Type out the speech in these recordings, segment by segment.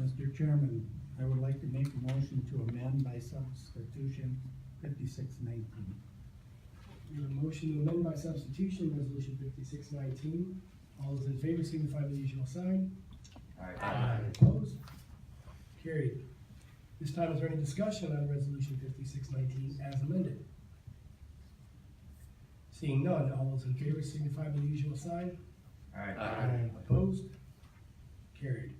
Mr. Chairman, I would like to make a motion to amend by substitution 5619. We have a motion to amend by substitution, resolution 5619. All those in favor signify by the usual sign. Aye. Opposed? Carried. This time, is there any discussion on resolution 5619 as amended? Seeing none, all those in favor signify by the usual sign. Aye. Opposed? Carried.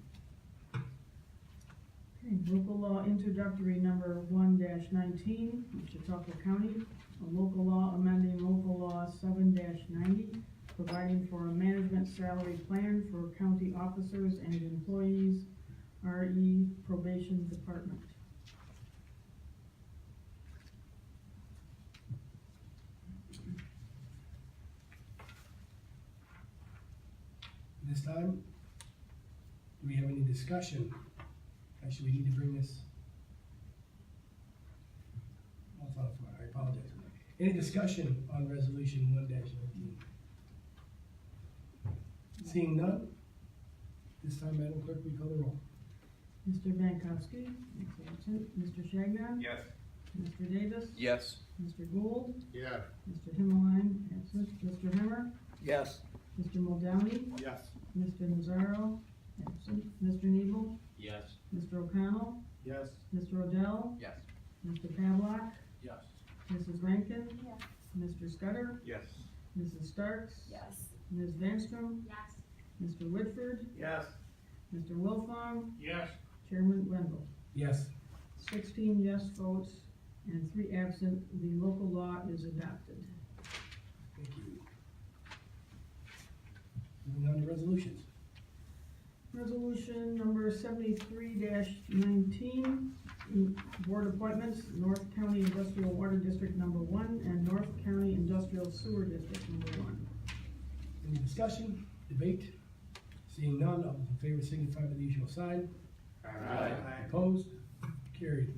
Okay, local law introductory number 1-19, Chautauqua County, a local law amending local law 7-90, providing for a management salary plan for county officers and employees, RE Probation Department. This time, do we have any discussion? Actually, we need to bring this. Oh, it's on the floor. I apologize. Any discussion on resolution 1-19? Seeing none, this time, Madam Clerk, we call the roll. Mr. Bankowski, is absent. Mr. Shagnon? Yes. Mr. Davis? Yes. Mr. Gould? Yes. Mr. Himmeline, absent. Mr. Hemmer? Yes. Mr. Muldowney? Yes. Mr. Nazaro, absent. Mr. Nebel? Yes. Mr. O'Connell? Yes. Mr. Odell? Yes. Mr. Pavlock? Yes. Mrs. Rankin? Yes. Mr. Scudder? Yes. Mrs. Starks? Yes. Ms. Vanstrom? Yes. Mr. Whitford? Yes. Mr. Wilfong? Yes. Chairman Wendell? Yes. 16 yes votes and 3 absent. The local law is adopted. Thank you. Moving on to resolutions. Resolution number 73-19, board appointments, North County Industrial Water District number 1 and North County Industrial Sewer District number 1. Any discussion, debate? Seeing none, all those in favor signify by the usual sign. Aye. Opposed? Carried.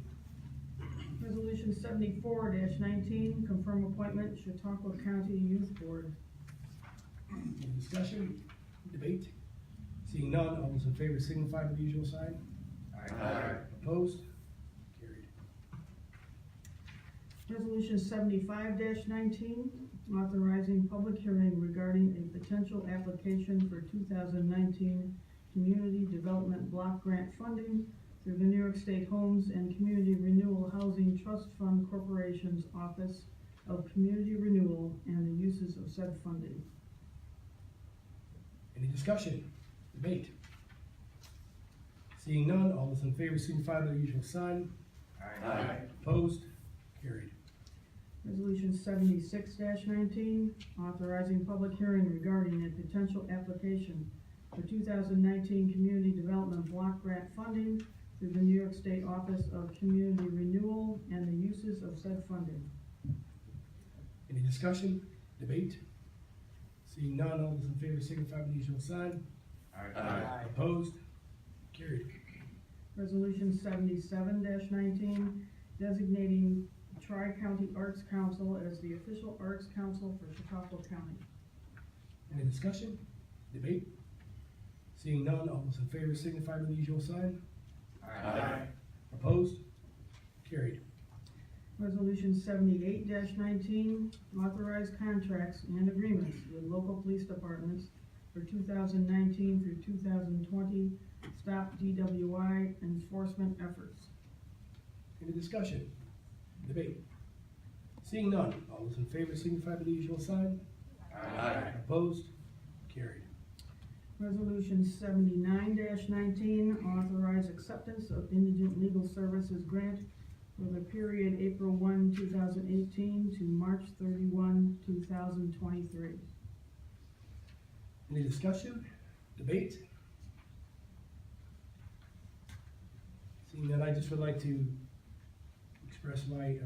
Resolution 74-19, confirm appointment, Chautauqua County Youth Board. Any discussion, debate? Seeing none, all those in favor signify by the usual sign. Aye. Opposed? Carried. Resolution 75-19, authorizing public hearing regarding a potential application for 2019 Community Development Block Grant funding through the New York State Homes and Community Renewal Housing Trust Fund Corporation's Office of Community Renewal and the uses of said funding. Any discussion, debate? Seeing none, all those in favor signify by the usual sign. Aye. Opposed? Carried. Resolution 76-19, authorizing public hearing regarding a potential application for 2019 Community Development Block Grant funding through the New York State Office of Community Renewal and the uses of said funding. Any discussion, debate? Seeing none, all those in favor signify by the usual sign. Aye. Opposed? Carried. Resolution 77-19, designating Tri-County Arts Council as the official arts council for Chautauqua County. Any discussion, debate? Seeing none, all those in favor signify by the usual sign. Aye. Opposed? Carried. Resolution 78-19, authorize contracts and agreements with local police departments for 2019 through 2020 stop DWI enforcement efforts. Any discussion, debate? Seeing none, all those in favor signify by the usual sign. Aye. Opposed? Carried. Resolution 79-19, authorize acceptance of indigent legal services grant for the period April 1, 2018 to March 31, 2023. Any discussion, debate? Seeing none, I just would like to express my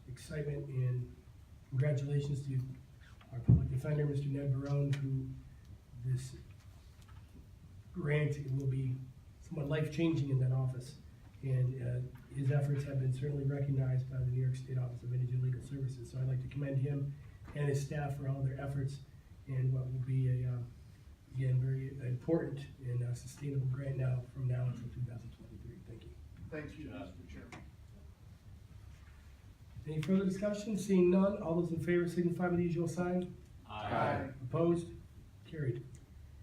excitement and congratulations to our public defender, Mr. Ned Barone, who this grant will be somewhat life-changing in that office. And his efforts have been certainly recognized by the New York State Office of Indigent Legal Services. So I'd like to commend him and his staff for all their efforts and what will be again, very important and sustainable grant now from now until 2023. Thank you. Thank you, Mr. Chairman. Any further discussion? Seeing none, all those in favor signify by the usual sign. Aye. Opposed? Carried.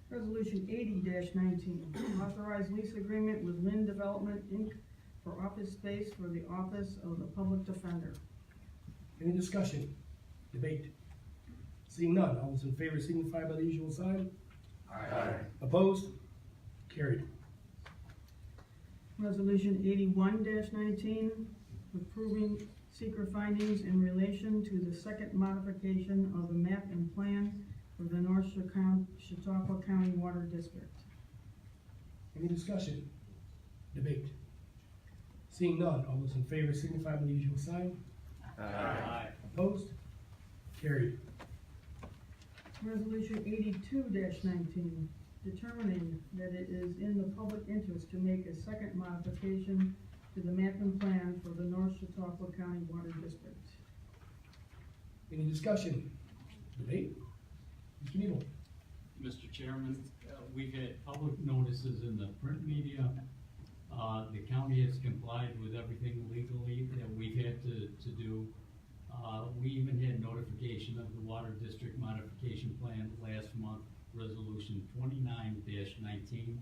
Resolution 80-19, authorize lease agreement with Lynn Development, Inc. for office space for the Office of the Public Defender. Any discussion? Debate? Seeing none, all those in favor signify by the usual sign. Aye. Opposed? Carried. Resolution 81-19, approving secret findings in relation to the second modification of the map and plan for the North Chautauqua County Water District. Any discussion? Debate? Seeing none, all those in favor signify by the usual sign. Aye. Opposed? Carried. Resolution 82-19, determining that it is in the public interest to make a second modification to the map and plan for the North Chautauqua County Water District. Any discussion? Debate? Mr. Neal? Mr. Chairman, we've had public notices in the print media. The county has complied with everything legally that we've had to do. We even had notification of the water district modification plan last month, resolution 29-19.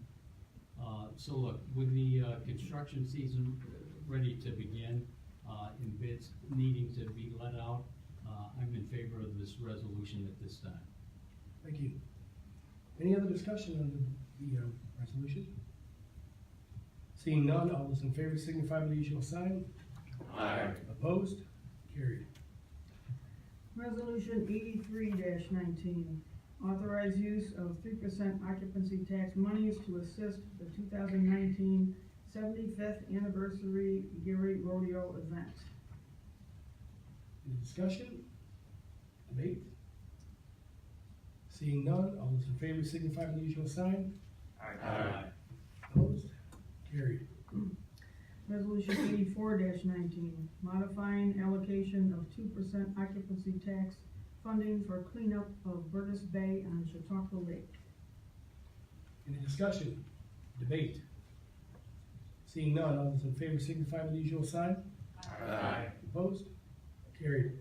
So look, with the construction season ready to begin, and bids needing to be let out, I'm in favor of this resolution at this time. Thank you. Any other discussion on the resolution? Seeing none, all those in favor signify by the usual sign. Aye. Opposed? Carried. Resolution 83-19, authorize use of 3% occupancy tax monies to assist the 2019 75th anniversary Gary Rodeo event. Any discussion? Debate? Seeing none, all those in favor signify by the usual sign. Aye. Opposed? Carried. Resolution 84-19, modifying allocation of 2% occupancy tax funding for cleanup of Burgess Bay on Chautauqua Lake. Any discussion? Debate? Seeing none, all those in favor signify by the usual sign. Aye. Opposed? Carried.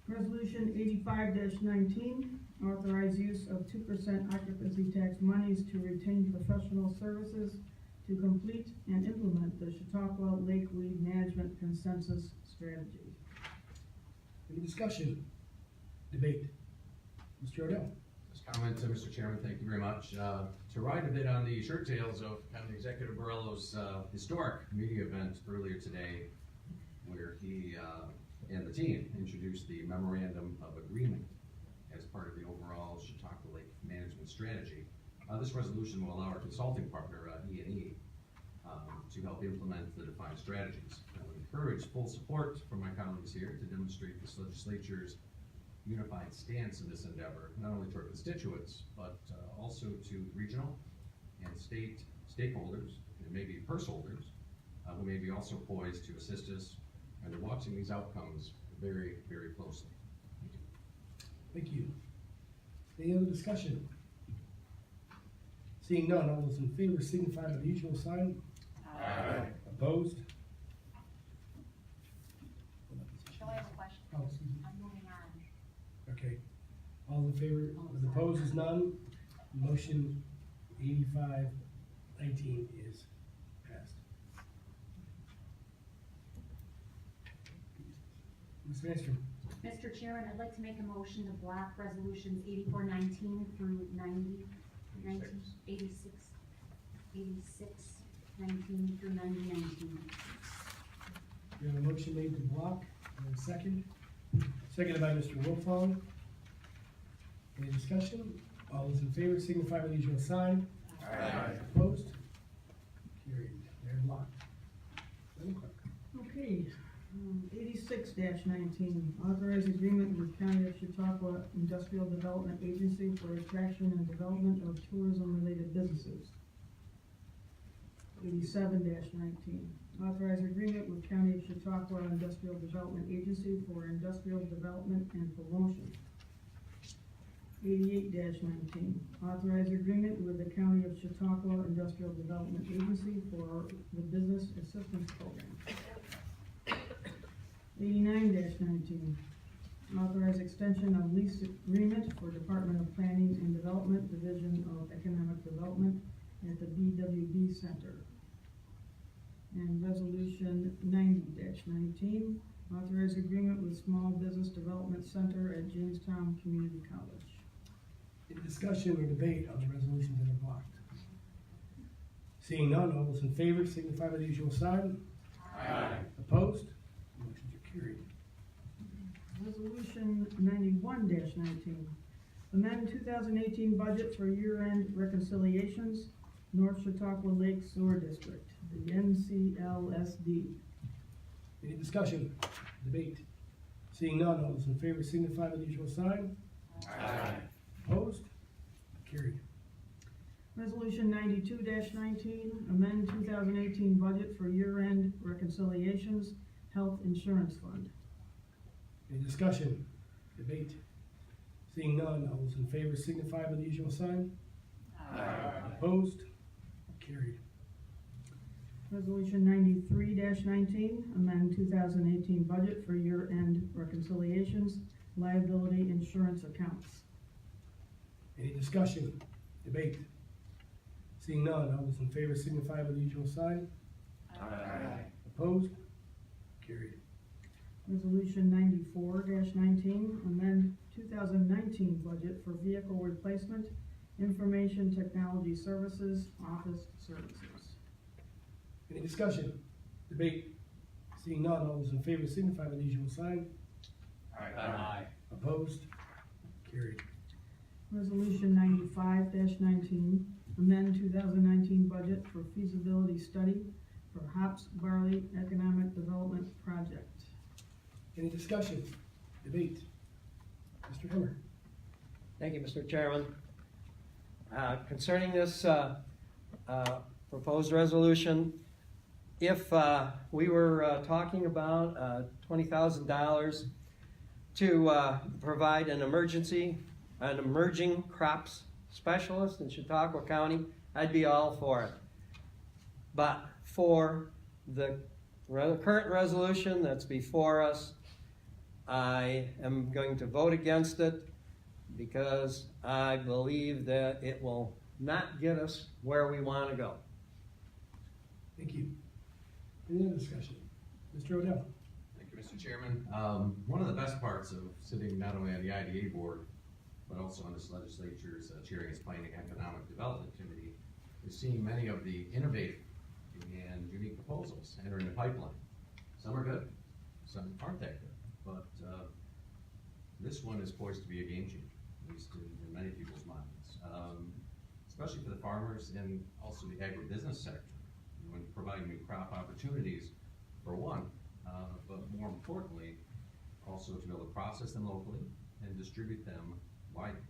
Resolution 85-19, authorize use of 2% occupancy tax monies to retain professional services to complete and implement the Chautauqua Lake Weed Management Consensus Strategy. Any discussion? Debate? Mr. Odell? Just comment to Mr. Chairman, thank you very much. To ride a bit on the shirt tails of County Executive Borello's historic media event earlier today, where he and the team introduced the memorandum of agreement as part of the overall Chautauqua Lake Management Strategy. This resolution will allow our consulting partner, E&E, to help implement the defined strategies. I would encourage full support from my colleagues here to demonstrate this legislature's unified stance in this endeavor, not only to our constituents, but also to regional and state stakeholders, and maybe purse holders, who may be also poised to assist us, and they're watching these outcomes very, very closely. Thank you. Any other discussion? Seeing none, all those in favor signify by the usual sign. Aye. Opposed? So I have a question. Oh, excuse me. I'm moving on. Okay. All in favor? The opposed is none. Motion 85-19 is passed. Ms. Manstrom? Mr. Chairman, I'd like to make a motion to block resolutions 84-19 through 86, 19 through 90-19. We have a motion made to block, and a second. Seconded by Mr. Wolfong. Any discussion? All those in favor signify by the usual sign. Aye. Opposed? Carried. They're blocked. Madam Clerk. Okay, 86-19, authorize agreement with County of Chautauqua Industrial Development Agency for attraction and development of tourism-related businesses. 87-19, authorize agreement with County of Chautauqua Industrial Development Agency for industrial development and promotion. 88-19, authorize agreement with the County of Chautauqua Industrial Development Agency for the Business Assistance Program. 89-19, authorize extension of lease agreement for Department of Planning and Development, Division of Economic Development at the BWB Center. And resolution 90-19, authorize agreement with Small Business Development Center at Jamestown Community College. Any discussion or debate on the resolutions that are blocked? Seeing none, all those in favor signify by the usual sign. Aye. Opposed? Motions are carried. Resolution 91-19, amend 2018 budget for year-end reconciliations, North Chautauqua Lake Sewer District, the NCLSD. Any discussion, debate? Seeing none, all those in favor signify by the usual sign. Aye. Opposed? Carried. Resolution 92-19, amend 2018 budget for year-end reconciliations, Health Insurance Fund. Any discussion, debate? Seeing none, all those in favor signify by the usual sign. Aye. Opposed? Carried. Resolution 93-19, amend 2018 budget for year-end reconciliations, liability insurance accounts. Any discussion, debate? Seeing none, all those in favor signify by the usual sign. Aye. Opposed? Carried. Resolution 94-19, amend 2019 budget for vehicle replacement, information technology services, office services. Any discussion, debate? Seeing none, all those in favor signify by the usual sign. Aye. Opposed? Carried. Resolution 95-19, amend 2019 budget for feasibility study for Hops Barley Economic Development Project. Any discussion, debate? Mr. Hemmer. Thank you, Mr. Chairman. Concerning this proposed resolution, if we were talking about $20,000 to provide an emerging crops specialist in Chautauqua County, I'd be all for it. But for the current resolution that's before us, I am going to vote against it because I believe that it will not get us where we want to go. Thank you. Any other discussion? Mr. Odell. Thank you, Mr. Chairman. One of the best parts of sitting not only on the IDA board, but also on this legislature's chairing its Planning and Economic Development Committee, is seeing many of the innovative and unique proposals enter in the pipeline. Some are good, some aren't that good, but this one is poised to be a game changer, at least in many people's minds, especially for the farmers and also the agribusiness sector, when providing new crop opportunities for one, but more importantly, also to be able to process them locally and distribute them widely.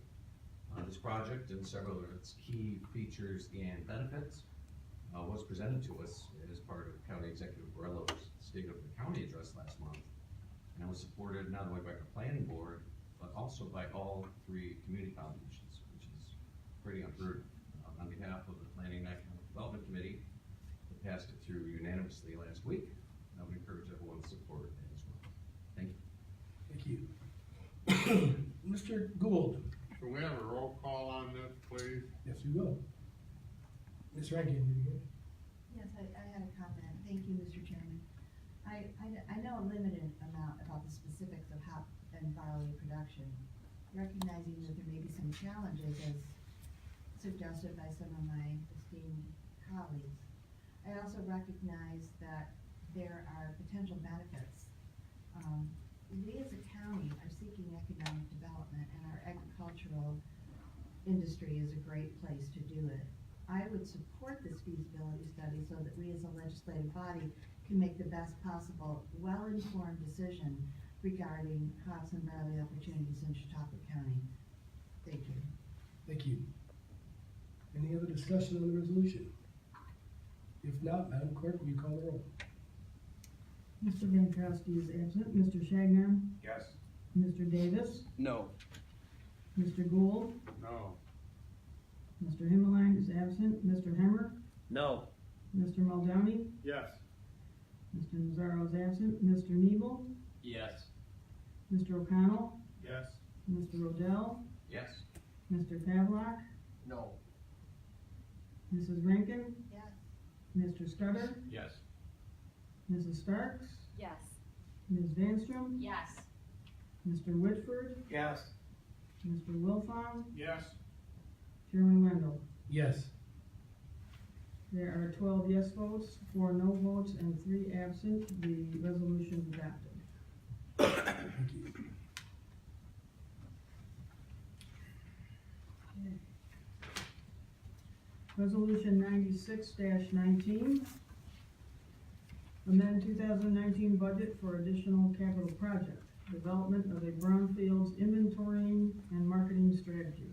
This project and several of its key features and benefits was presented to us as part of County Executive Borrello's State of the County address last month, and was supported not only by the planning board, but also by all three community foundations, which is pretty unheard of. On behalf of the Planning and Economic Development Committee, that passed it through unanimously last week. I would encourage everyone to support it as well. Thank you. Thank you. Mr. Gould. Can we have a roll call on this, please? Yes, we will. Ms. Rankin, you good? Yes, I had a comment. Thank you, Mr. Chairman. I know a limited amount about the specifics of hop and barley production, recognizing that there may be some challenges as suggested by some of my esteemed colleagues. I also recognize that there are potential benefits. We as a county are seeking economic development, and our agricultural industry is a great place to do it. I would support this feasibility study so that we as a legislative body can make the best possible, well-informed decision regarding hops and barley opportunities in Chautauqua County. Thank you. Thank you. Any other discussion on the resolution? If not, Madam Clerk, will you call the roll? Mr. Bankowski is absent. Mr. Shagnon? Yes. Mr. Davis? No. Mr. Gould? No. Mr. Himmeline is absent. Mr. Hemmer? No. Mr. Muldowney? Yes. Mr. Nazaro is absent. Mr. Nebel? Yes. Mr. O'Connell? Yes. Mr. Odell? Yes. Mr. Pavlock? No. Mrs. Rankin? Yes. Mr. Scudder? Yes. Mrs. Starks? Yes. Ms. Vanstrom? Yes. Mr. Whitford? Yes. Mr. Wilfong? Yes. Chairman Wendell? Yes. There are 12 yes votes, 4 no votes, and 3 absent. The resolution is adopted. Thank you. Resolution 96-19. Amend 2019 budget for additional capital project. Development of a brownfields inventorying and marketing strategy.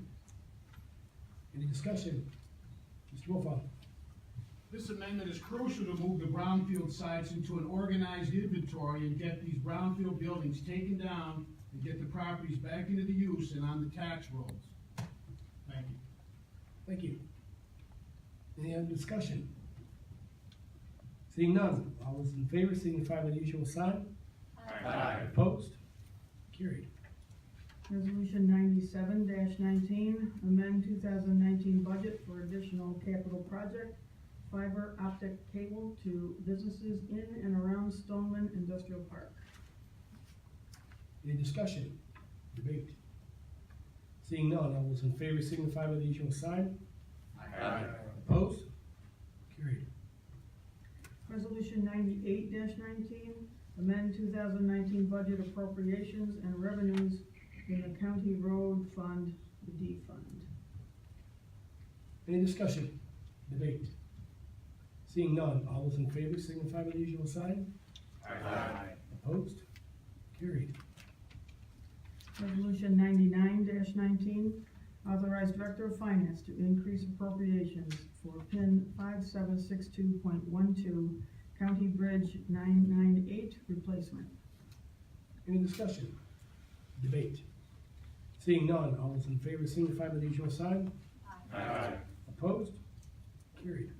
Any discussion? Mr. Wolfong? This amendment is crucial to move the brownfield sites into an organized inventory and get these brownfield buildings taken down and get the properties back into the use and on the tax rolls. Thank you. Thank you. Any other discussion? Seeing none, all those in favor signify by the usual sign. Aye. Opposed? Carried. Resolution 97-19, amend 2019 budget for additional capital project, fiber optic cable to businesses in and around Stoneman Industrial Park. Any discussion? Debate? Seeing none, all those in favor signify by the usual sign. Aye. Opposed? Carried. Resolution 98-19, amend 2019 budget appropriations and revenues in the county road fund, the D fund. Any discussion? Debate? Seeing none, all those in favor signify by the usual sign. Aye. Opposed? Carried. Resolution 99-19, authorize Director of Finance to increase appropriations for PIN 5762.12, County Bridge 998 replacement. Any discussion? Debate? Seeing none, all those in favor signify by the usual sign. Aye. Opposed? Carried.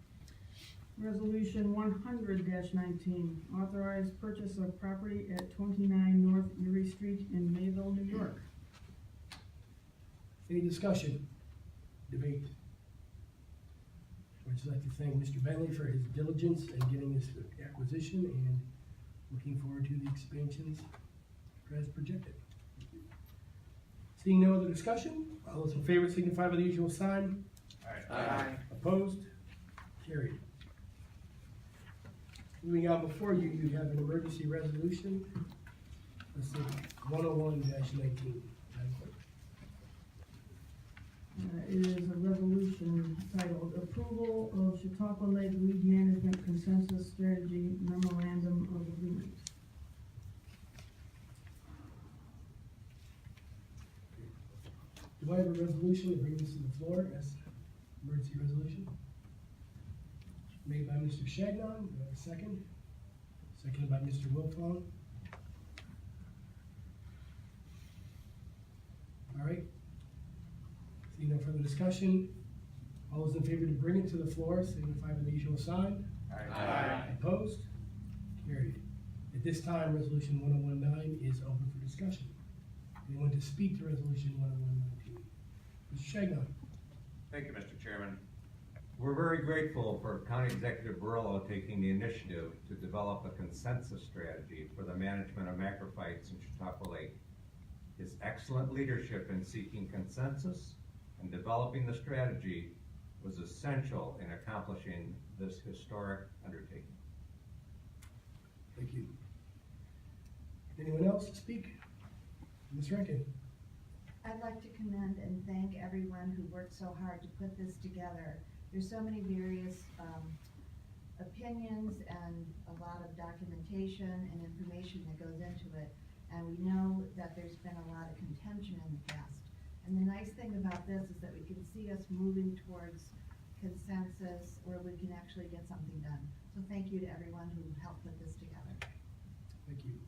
Resolution 100-19, authorize purchase of property at 29 North Erie Street in Mayville, New York. Any discussion? Debate? I'd just like to thank Mr. Bentley for his diligence in getting this acquisition and looking forward to the expansions as projected. Seeing no other discussion, all those in favor signify by the usual sign. Aye. Opposed? Carried. Moving on before you, you have an emergency resolution. Let's see, 101-19. It is a resolution titled Approval of Chautauqua Lake Weed Management Consensus Strategy Memorandum of Agreement. Do I have a resolution to bring this to the floor as emergency resolution? Made by Mr. Shagnon, do I have a second? Seconded by Mr. Wilfong. All right. See no further discussion. All those in favor to bring it to the floor signify by the usual sign. Aye. Opposed? Carried. At this time, resolution 101-9 is open for discussion. Anyone to speak to resolution 101-19? Mr. Shagnon. Thank you, Mr. Chairman. We're very grateful for County Executive Barillo taking the initiative to develop a consensus strategy for the management of macrophytes in Chautauqua Lake. His excellent leadership in seeking consensus and developing the strategy was essential in accomplishing this historic undertaking. Thank you. Anyone else to speak? Ms. Rankin. I'd like to commend and thank everyone who worked so hard to put this together. There's so many various opinions and a lot of documentation and information that goes into it. And we know that there's been a lot of contention in the past. And the nice thing about this is that we can see us moving towards consensus where we can actually get something done. So thank you to everyone who helped put this together. Thank you.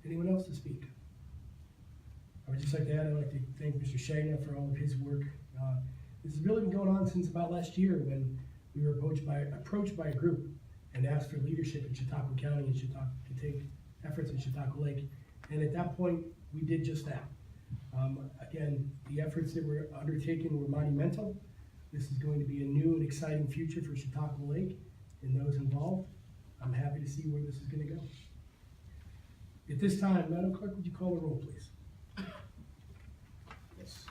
Anyone else to speak? would just like to add, I'd like to thank Mr. Shagna for all of his work. This has really been going on since about last year when we were approached by a group and asked for leadership in Chautauqua County and to take efforts in Chautauqua Lake. And at that point, we did just that. Again, the efforts that were undertaken were monumental. This is going to be a new and exciting future for Chautauqua Lake and those involved. I'm happy to see where this is going to go. At this time, Madam Clerk, would you call the roll, please? Yes.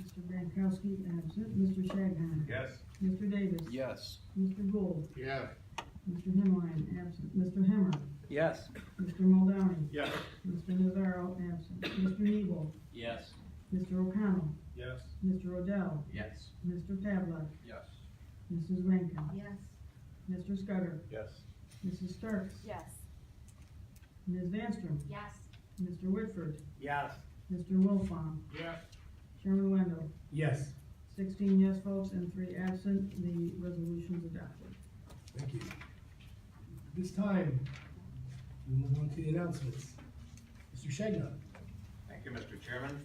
Mr. Bankowski, absent. Mr. Shagnon. Yes. Mr. Davis. Yes. Mr. Gould. Yes. Mr. Himline, absent. Mr. Hemmer. Yes. Mr. Muldowney. Yes. Mr. Nazaro, absent. Mr. Nebo. Yes. Mr. O'Connell. Yes. Mr. Odell. Yes. Mr. Tadlock. Yes. Mrs. Rankin. Yes. Mr. Scudder. Yes. Mrs. Starks. Yes. Ms. Vanstrom. Yes. Mr. Whitford. Yes. Mr. Wilfong. Yes. Chairman Wendell. Yes. 16 yes votes and 3 absent. The resolution is adopted. Thank you. At this time, we move on to the announcements. Mr. Shagnon. Thank you, Mr. Chairman.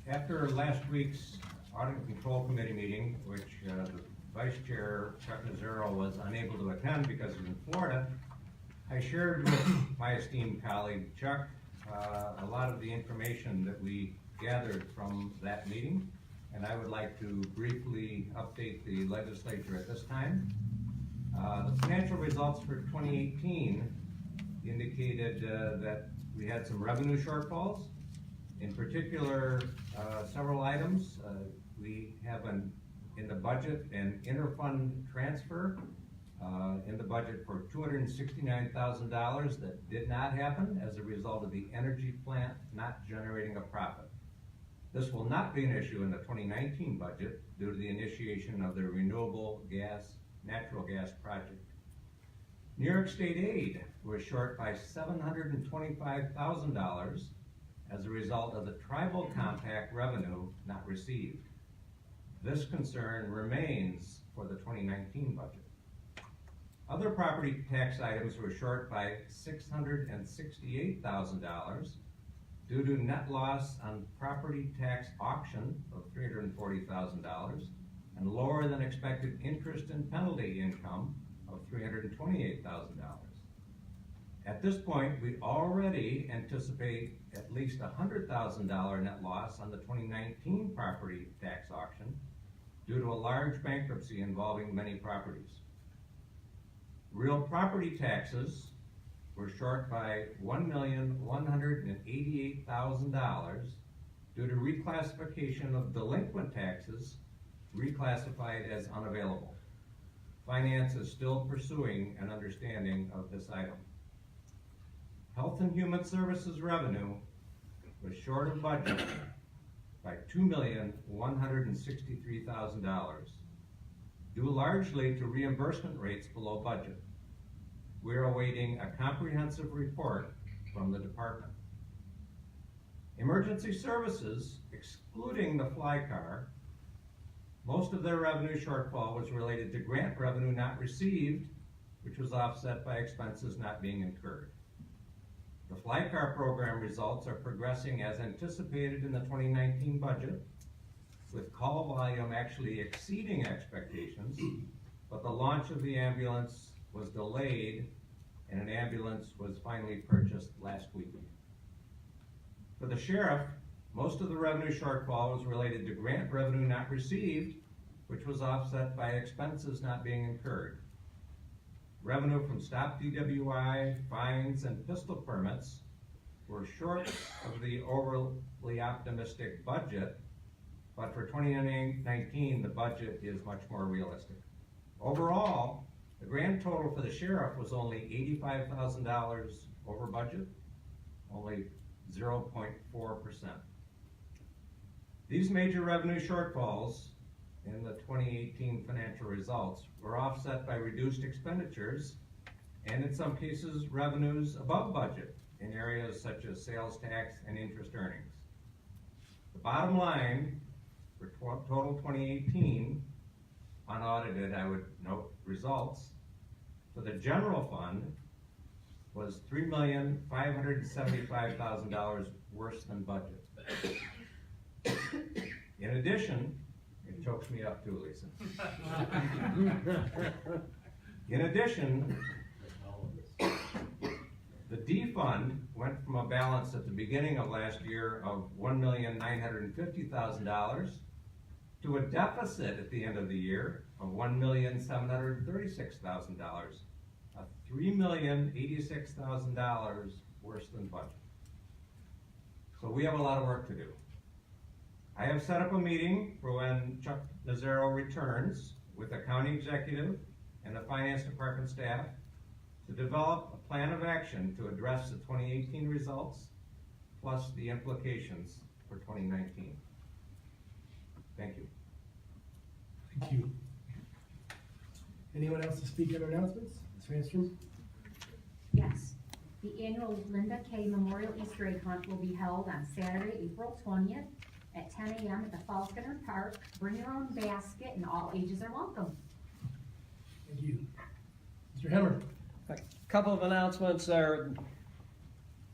After last week's Audit and Control Committee meeting, which the Vice Chair, Chuck Nazaro, was unable to attend because he's in Florida, I shared with my esteemed colleague, Chuck, a lot of the information that we gathered from that meeting, and I would like to briefly update the legislature at this time. The financial results for 2018 indicated that we had some revenue shortfalls. In particular, several items. We have in the budget an interfund transfer in the budget for $269,000 that did not happen as a result of the energy plant not generating a profit. This will not be an issue in the 2019 budget due to the initiation of the renewable natural gas project. New York State aid was short by $725,000 as a result of the tribal compact revenue not received. This concern remains for the 2019 budget. Other property tax items were short by $668,000 due to net loss on property tax auction of $340,000 and lower than expected interest and penalty income of $328,000. At this point, we already anticipate at least $100,000 net loss on the 2019 property tax auction due to a large bankruptcy involving many properties. Real property taxes were short by $1,188,000 due to reclassification of delinquent taxes reclassified as unavailable. Finance is still pursuing an understanding of this item. Health and Human Services revenue was short of budget by $2,163,000, due largely to reimbursement rates below budget. We are awaiting a comprehensive report from the department. Emergency Services, excluding the fly car, most of their revenue shortfall was related to grant revenue not received, which was offset by expenses not being incurred. The fly car program results are progressing as anticipated in the 2019 budget, with call volume actually exceeding expectations, but the launch of the ambulance was delayed and an ambulance was finally purchased last week. For the sheriff, most of the revenue shortfall was related to grant revenue not received, which was offset by expenses not being incurred. Revenue from stop DWI, fines, and pistol permits were short of the overly optimistic budget, but for 2019, the budget is much more realistic. Overall, the grand total for the sheriff was only $85,000 over budget, only 0.4%. These major revenue shortfalls in the 2018 financial results were offset by reduced expenditures and in some cases revenues above budget in areas such as sales tax and interest earnings. The bottom line for total 2018 unaudited, I would note, results for the general fund was $3,575,000 worse than budget. In addition, it chokes me up too, Lisa. In addition, the D fund went from a balance at the beginning of last year of $1,950,000 to a deficit at the end of the year of $1,736,000, a $3,086,000 worse than budget. So we have a lot of work to do. I have set up a meeting for when Chuck Nazaro returns with the county executive and the finance department staff to develop a plan of action to address the 2018 results plus the implications for 2019. Thank you. Thank you. Anyone else to speak on announcements? Ms. Ranstrom? Yes. The annual Linda K. Memorial Easter egg hunt will be held on Saturday, April 20th at 10 a.m. at the Falconer Park. Bring your own basket and all ages are welcome. Thank you. Mr. Hemmer? A couple of announcements are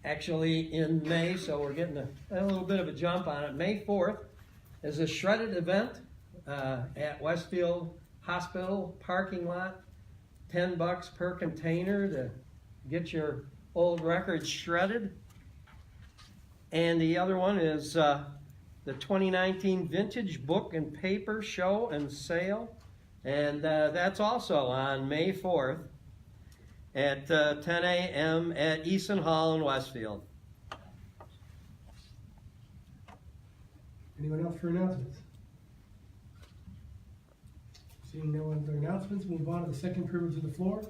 actually in May, so we're getting a little bit of a jump on it. May 4th is a shredded event at Westfield Hospital parking lot. $10 per container to get your old records shredded. And the other one is the 2019 Vintage Book and Paper Show and Sale. And that's also on May 4th at 10 a.m. at Eason Hall in Westfield. Anyone else for announcements? Seeing no other announcements, we'll move on to the second privilege of the floor.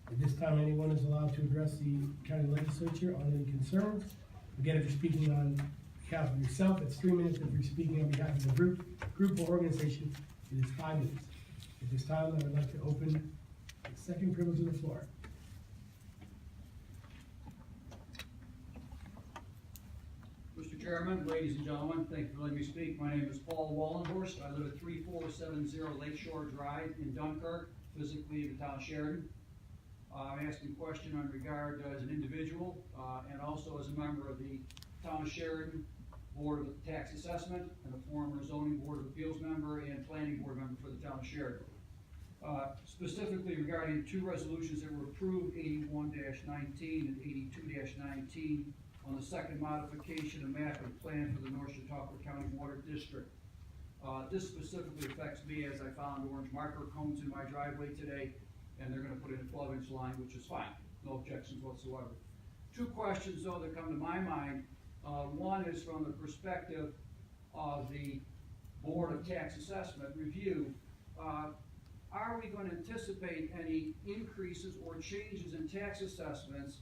At this time, anyone is allowed to address the county legislature on any concerns. Again, if you're speaking on behalf of yourself, it's 3 minutes. If you're speaking on behalf of a group or organization, it is 5 minutes. At this time, I would like to open the second privilege of the floor. Mr. Chairman, ladies and gentlemen, thank you for letting me speak. My name is Paul Wallenhorst. I live at 3470 Lakeshore Drive in Dunkirk, physically in the town of Sheridan. I'm asking a question on regard as an individual and also as a member of the town of Sheridan Board of Tax Assessment and a former zoning board of appeals member and planning board member for the town of Sheridan. Specifically regarding two resolutions that were approved, 81-19 and 82-19, on the second modification of master plan for the North Chautauqua County Water District. This specifically affects me as I found orange marker cones in my driveway today, and they're gonna put in a 12-inch line, which is fine, no objections whatsoever. Two questions though that come to my mind. One is from the perspective of the Board of Tax Assessment Review. Are we going to anticipate any increases or changes in tax assessments,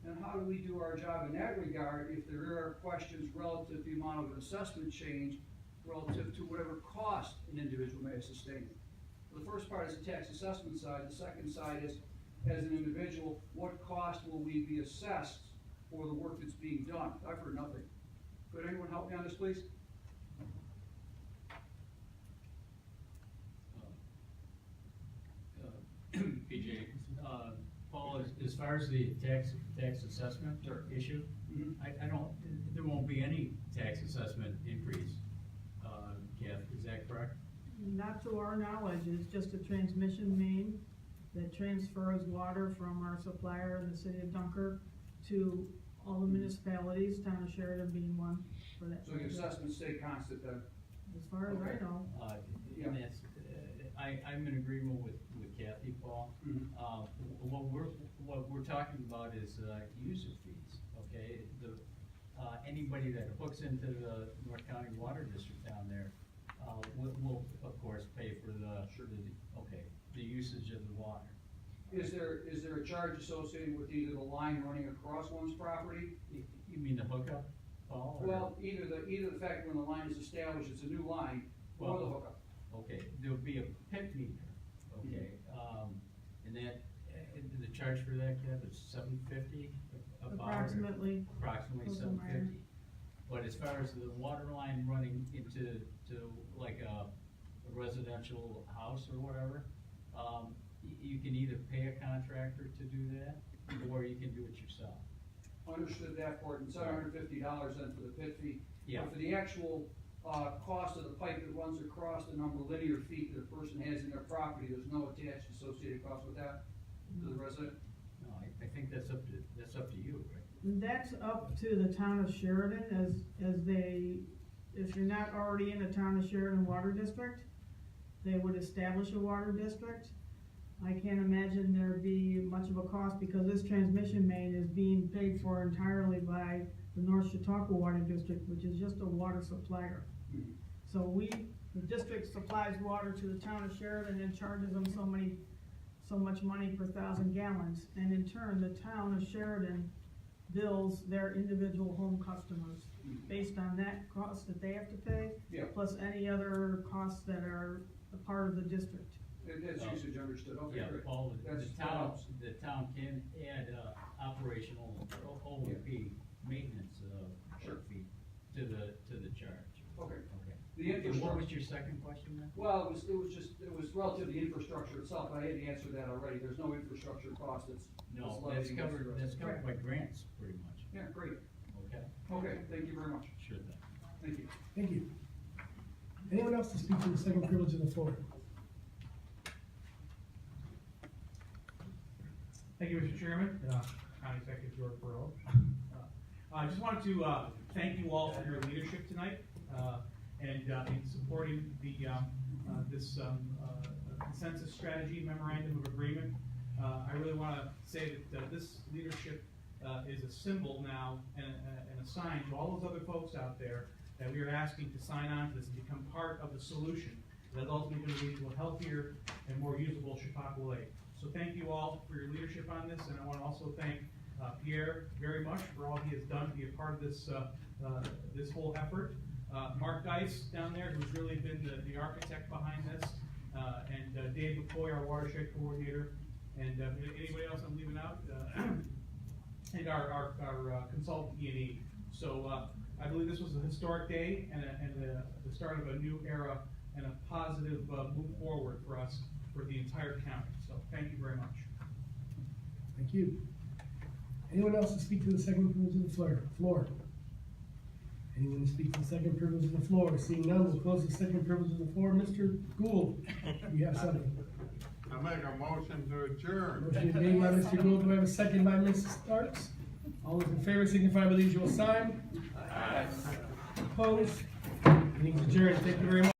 and how do we do our job in that regard if there are questions relative to the amount of an assessment change relative to whatever cost an individual may sustain? The first part is the tax assessment side. The second side is, as an individual, what cost will we be assessed for the work that's being done? I've heard nothing. Could anyone help me on this, please? PJ, Paul, as far as the tax assessment issue, I don't, there won't be any tax assessment increase. Kath, is that correct? Not to our knowledge, it's just a transmission main that transfers water from our supplier in the city of Dunkirk to all the municipalities, town of Sheridan being one for that. So the assessments stay constant then? As far as I know. And that's, I'm in agreement with Kathy, Paul. What we're talking about is user fees, okay? Anybody that hooks into the North County Water District down there will of course pay for the usage of the water. Is there a charge associated with either the line running across one's property? You mean the hookup, Paul? Well, either the fact when the line is established, it's a new line, or the hookup. Okay, there'll be a pit meter, okay, and that, the charge for that, Kev, is $750 Approximately. Approximately $750. But as far as the water line running into like a residential house or whatever, you can either pay a contractor to do that, or you can do it yourself. understood that part, and $750 then for the pit fee. Yeah. But for the actual, cost of the pipe that runs across the number of linear feet that a person has in their property, there's no attached associated cost with that to the resident? No, I think that's up to you, right? That's up to the town of Sheridan as they, if you're not already in the town of Sheridan water district, they would establish a water district. I can't imagine there'd be much of a cost because this transmission main is being paid for entirely by the North Chautauqua Water District, which is just a water supplier. So the district supplies water to the town of Sheridan and charges them so much money per 1,000 gallons. And in turn, the town of Sheridan bills their individual home customers based on that cost that they have to pay, Yeah. plus any other costs that are a part of the district. That's usage understood, okay, Yeah, great. Paul, That's- the town can add, operational OMP maintenance, Sure. fee to the charge. Okay. Okay. The And what infrastructure, was your second question then? well, it was relative to the infrastructure itself, but I had answered that already, there's no infrastructure cost that's. No, that's that's levied against covered, the that's rest. covered by grants, pretty much. Yeah, great, Okay, okay, thank you very much, sure thing. thank you. Thank you. Anyone else to speak to the second privilege of the floor? Thank you, Mr. Chairman, County Executive George Burrow. I just wanted to thank you all for your leadership tonight and in supporting this consensus strategy memorandum of agreement. I really want to say that this leadership is a symbol now and a sign to all those other folks out there that we are asking to sign on to this and become part of the solution that's ultimately going to lead to a healthier and more usable Chautauqua Lake. So thank you all for your leadership on this, and I want to also thank Pierre very much for all he has done to be a part of this this whole effort. Mark Geis down there, who's really been the architect behind this, and Dave McCoy, our watershed coordinator, and anybody else I'm leaving out, and our consultant E&E. So I believe this was a historic day and the start of a new era and a positive move forward for us for the entire county. So thank you very much. Thank you. Anyone else to speak to the second privilege of the floor? Anyone to speak to the second privilege of the floor? Seeing none, we'll close the second privilege of the floor. Mr. Gould, you have something. I make a motion to adjourn. Motion is made by Mr. Gould. Do I have a second by Mrs. Starks? All those in favor signify by the usual sign. Aye. Opposed? Meeting's adjourned. Thank you very much.